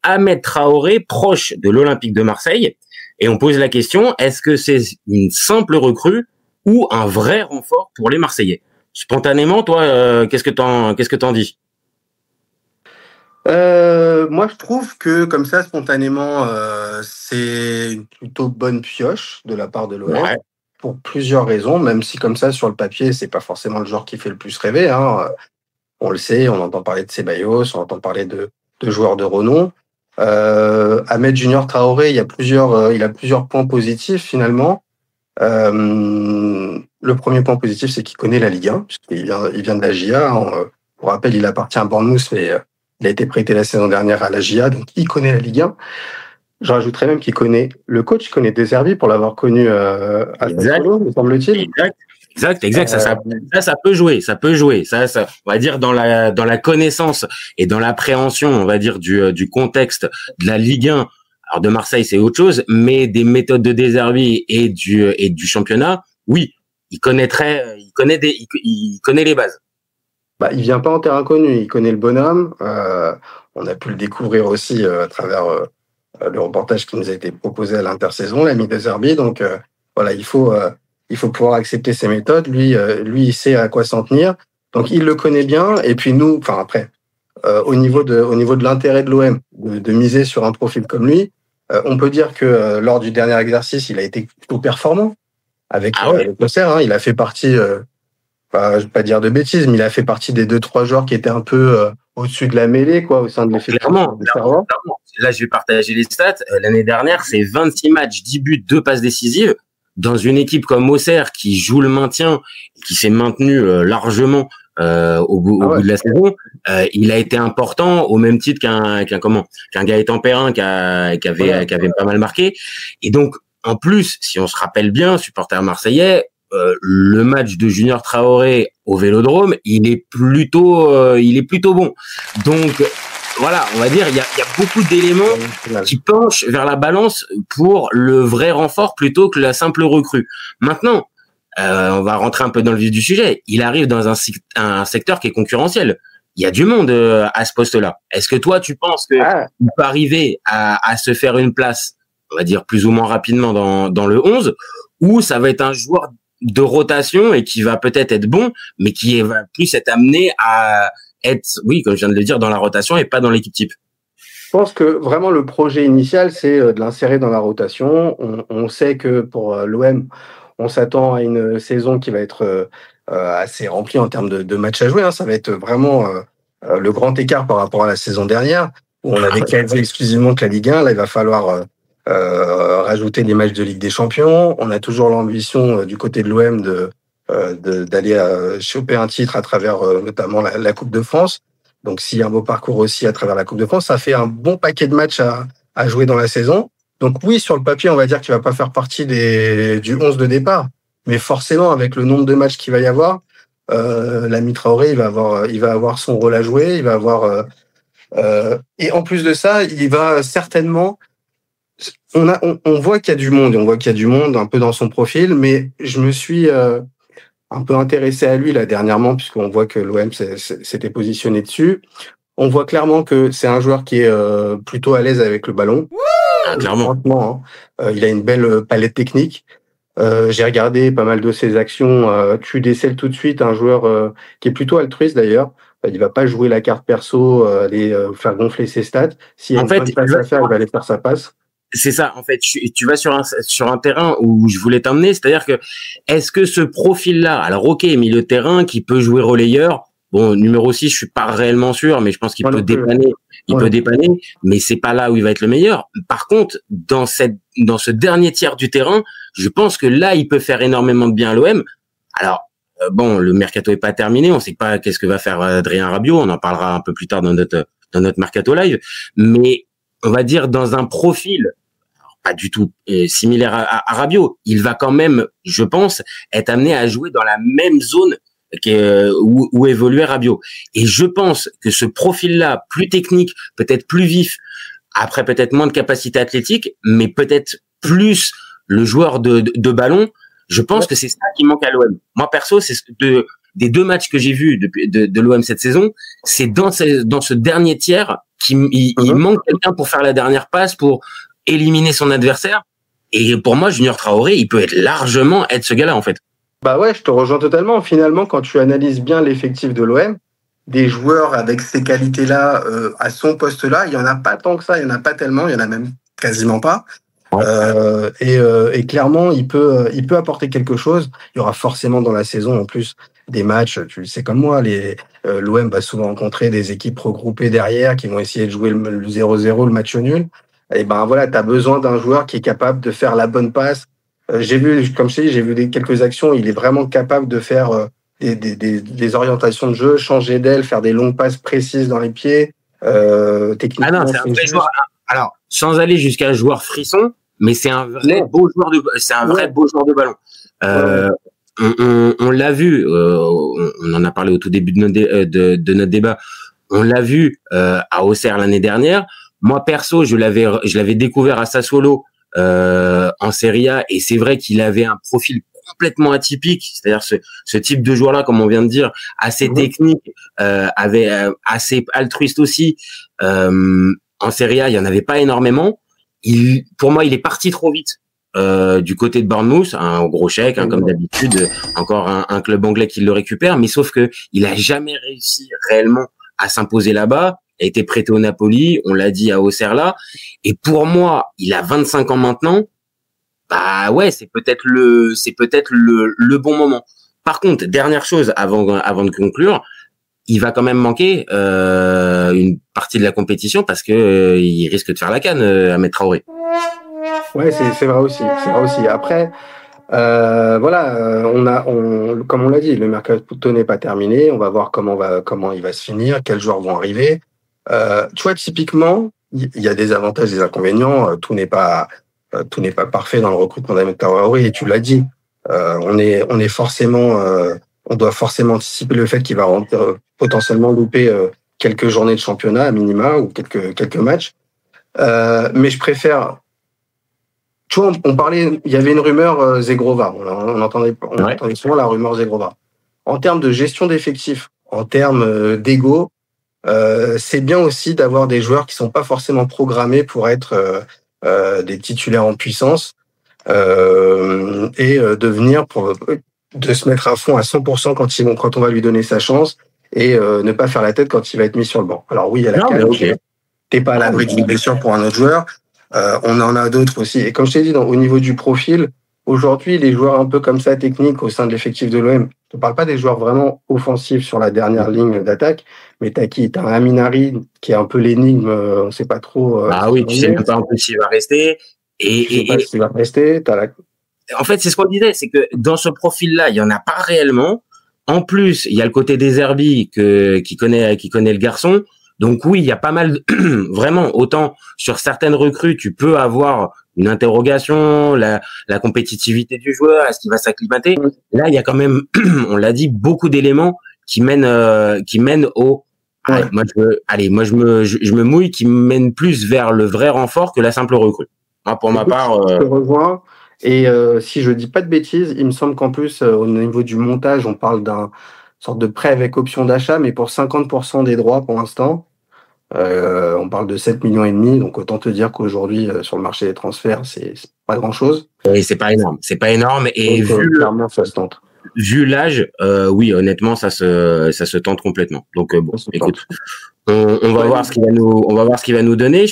Ahmed Traoré proche de l'Olympique de Marseille. Et on pose la question, est-ce que c'est une simple recrue ou un vrai renfort pour les Marseillais? Spontanément, toi, qu'est-ce que t'en dis? Moi, je trouve que comme ça, spontanément, c'est une plutôt bonne pioche de la part de l'OM Ouais. pour plusieurs raisons, même si comme ça, sur le papier, c'est pas forcément le joueur qui fait le plus rêver, hein. On le sait, on entend parler de Ceballos, on entend parler de joueurs de renom. Ahmed Junior Traoré, il a plusieurs points positifs finalement. Le premier point positif, c'est qu'il connaît la Ligue 1, il vient de la GIA, hein. Pour rappel, il appartient à Bournemouth, mais il a été prêté la saison dernière à la GIA, donc il connaît la Ligue 1. Je rajouterais même qu'il connaît le coach, il connaît De Zerbi pour l'avoir connu à Sassuolo, me semble-t-il. Exact. Ça peut jouer. Ça, on va dire dans la connaissance et dans l'appréhension, on va dire du contexte de la Ligue 1. Alors de Marseille, c'est autre chose, mais des méthodes de De Zerbi et du championnat, oui, il connaît les bases. Bah, il vient pas en terrain connu, il connaît le bonhomme. On a pu le découvrir aussi à travers le reportage qui nous a été proposé à l'intersaison, l'ami De Zerbi. Donc voilà, il faut pouvoir accepter ses méthodes. Lui, il sait à quoi s'en tenir. Donc il le connaît bien. Et puis nous, enfin après, au niveau de l'intérêt de l'OM, de miser sur un profil comme lui, on peut dire que lors du dernier exercice, il a été plutôt performant avec Auxerre. Hein. Il a fait partie, je vais pas dire de bêtises, mais il a fait partie des 2-3 joueurs qui étaient un peu au-dessus de la mêlée, quoi, au sein de l'effectif. Clairement. Là, je vais partager les stats. L'année dernière, c'est 26 matchs, 10 buts, 2 passes décisives. Dans une équipe comme Auxerre qui joue le maintien, qui s'est maintenu largement au bout de la saison, il a été important au même titre qu'un Gaëtan Perrin qui avait pas mal marqué. Et donc en plus, si on se rappelle bien, supporter marseillais, le match de Junior Traoré au Vélodrome, il est plutôt bon. Donc voilà, on va dire il y a beaucoup d'éléments qui penchent vers la balance pour le vrai renfort plutôt que la simple recrue. Maintenant, on va rentrer un peu dans le vif du sujet. Il arrive dans un secteur qui est concurrentiel. Il y a du monde à ce poste-là. Est-ce que toi, tu penses que il peut arriver à se faire une place, on va dire plus ou moins rapidement dans le 11, ou ça va être un joueur de rotation et qui va peut-être être bon, mais qui va plus être amené à être, oui, comme je viens de le dire, dans la rotation et pas dans l'équipe type? Je pense que vraiment le projet initial, c'est de l'insérer dans la rotation. On sait que pour l'OM, on s'attend à une saison qui va être assez remplie en termes de matchs à jouer. Hein. Ça va être vraiment le grand écart par rapport à la saison dernière, où on avait quasi exclusivement que la Ligue 1. Là, il va falloir rajouter des matchs de Ligue des Champions. On a toujours l'ambition du côté de l'OM d'aller choper un titre à travers notamment la Coupe de France. Donc, s'il y a un beau parcours aussi à travers la Coupe de France, ça fait un bon paquet de matchs à jouer dans la saison. Donc oui, sur le papier, on va dire qu'il va pas faire partie du 11 de départ. Mais forcément, avec le nombre de matchs qu'il va y avoir, l'ami Traoré, il va avoir son rôle à jouer. Il va avoir et en plus de ça, il va certainement. On voit qu'il y a du monde, un peu dans son profil, mais je me suis un peu intéressé à lui là dernièrement, puisqu'on voit que l'OM s'était positionné dessus. On voit clairement que c'est un joueur qui est plutôt à l'aise avec le ballon. Clairement. Franchement, hein. Il a une belle palette technique. J'ai regardé pas mal de ses actions. Tu décèles tout de suite un joueur qui est plutôt altruiste d'ailleurs. Il va pas jouer la carte perso, aller faire gonfler ses stats. S'il y a une bonne passe à faire, il va aller faire sa passe. C'est ça, en fait, tu vas sur un terrain où je voulais t'emmener, c'est-à-dire que est-ce que ce profil-là, alors ok, milieu de terrain qui peut jouer relayeur, bon, numéro 6, je suis pas réellement sûr, mais je pense qu'il peut dépanner, mais c'est pas là où il va être le meilleur. Par contre, dans ce dernier tiers du terrain, je pense que là, il peut faire énormément de bien à l'OM. Alors, bon, le mercato est pas terminé, on sait pas qu'est-ce que va faire Adrien Rabiot, on en parlera un peu plus tard dans notre mercato live, mais on va dire dans un profil pas du tout similaire à Rabiot. Il va quand même, je pense, être amené à jouer dans la même zone où évoluait Rabiot. Et je pense que ce profil-là, plus technique, peut-être plus vif, après peut-être moins de capacité athlétique, mais peut-être plus le joueur de ballon, je pense que c'est ça qui manque à l'OM. Moi, perso, c'est des 2 matchs que j'ai vus de l'OM cette saison, c'est dans ce dernier tiers il manque quelqu'un pour faire la dernière passe, pour éliminer son adversaire. Et pour moi, Junior Traoré, il peut largement être ce gars-là, en fait. Bah ouais, je te rejoins totalement. Finalement, quand tu analyses bien l'effectif de l'OM, des joueurs avec ces qualités-là, à son poste-là, il y en a pas tant que ça, il y en a pas tellement, il y en a même quasiment pas. Ouais. Et clairement, il peut apporter quelque chose. Il y aura forcément dans la saison, en plus, des matchs. Tu le sais comme moi, l'OM va souvent rencontrer des équipes regroupées derrière qui vont essayer de jouer le 0-0, le match nul. Et ben voilà, tu as besoin d'un joueur qui est capable de faire la bonne passe. J'ai vu, comme je t'ai dit, j'ai vu quelques actions. Il est vraiment capable de faire des orientations de jeu, changer d'aile, faire des longues passes précises dans les pieds. Techniquement, Ah non, c'est un vrai joueur. Alors, sans aller jusqu'à un joueur frisson, mais c'est un vrai beau joueur beau joueur de ballon. On l'a vu, on en a parlé au tout début de notre débat. On l'a vu à Auxerre l'année dernière. Moi perso, je l'avais découvert à Sassuolo en Serie A, et c'est vrai qu'il avait un profil complètement atypique, c'est-à-dire ce type de joueur-là, comme on vient de dire, assez technique, assez altruiste aussi. En Serie A, il y en avait pas énormément. Pour moi, il est parti trop vite. Du côté de Bournemouth, un gros chèque, comme d'habitude, encore un club anglais qui le récupère, mais sauf que il a jamais réussi réellement à s'imposer là-bas. Il a été prêté au Napoli, on l'a dit à Auxerre là, et pour moi, il a 25 ans maintenant. Bah ouais, c'est peut-être le bon moment. Par contre, dernière chose avant de conclure, il va quand même manquer une partie de la compétition parce que il risque de faire la canne Ahmed Traoré. Ouais, c'est vrai aussi. C'est vrai aussi. Après, voilà, comme on l'a dit, le mercato n'est pas terminé. On va voir comment il va se finir, quels joueurs vont arriver. Tu vois, typiquement, il y a des avantages, des inconvénients. Tout n'est pas parfait dans le recrutement d'Ahmed Traoré. Et tu l'as dit, on est forcément, on doit forcément anticiper le fait qu'il va potentiellement louper quelques journées de championnat à minima ou quelques matchs. Mais je préfère. Tu vois, on parlait, il y avait une rumeur Zegrova. On entendait souvent la rumeur Zegrova. En termes de gestion d'effectifs, en termes d'ego, c'est bien aussi d'avoir des joueurs qui sont pas forcément programmés pour être des titulaires en puissance et de venir de se mettre à fond à 100% quand on va lui donner sa chance et ne pas faire la tête quand il va être mis sur le banc. Alors oui, il y a la CAN, t'es pas à l'abri d'une blessure pour un autre joueur. On en a d'autres aussi. Et comme je t'ai dit, au niveau du profil, aujourd'hui, les joueurs un peu comme ça, techniques, au sein de l'effectif de l'OM, je ne parle pas des joueurs vraiment offensifs sur la dernière ligne d'attaque, mais t'as qui? T'as un Aminari qui est un peu l'énigme, on ne sait pas trop. Ah oui, tu sais même pas un peu s'il va rester. S'il va rester. En fait, c'est ce qu'on disait, c'est que dans ce profil-là, il y en a pas réellement. En plus, il y a le côté des Herbie qui connaît le garçon. Donc oui, il y a pas mal, vraiment, autant sur certaines recrues, tu peux avoir une interrogation, la compétitivité du joueur, est-ce qu'il va s'acclimater? Là, il y a quand même, on l'a dit, beaucoup d'éléments qui mènent au. Ouais. Moi je me mouille, qui mène plus vers le vrai renfort que la simple recrue. Moi, pour ma part. Je te rejoins. Et si je dis pas de bêtises, il me semble qu'en plus, au niveau du montage, on parle d'un sorte de prêt avec option d'achat, mais pour 50% des droits pour l'instant. On parle de 7,5 millions, donc autant te dire qu'aujourd'hui, sur le marché des transferts, c'est pas grand-chose. Et c'est pas énorme. C'est pas énorme. Et donc, clairement, ça se tente. Vu l'âge, oui, honnêtement, ça se tente complètement. Donc bon, écoute, on va voir ce qu'il va nous donner.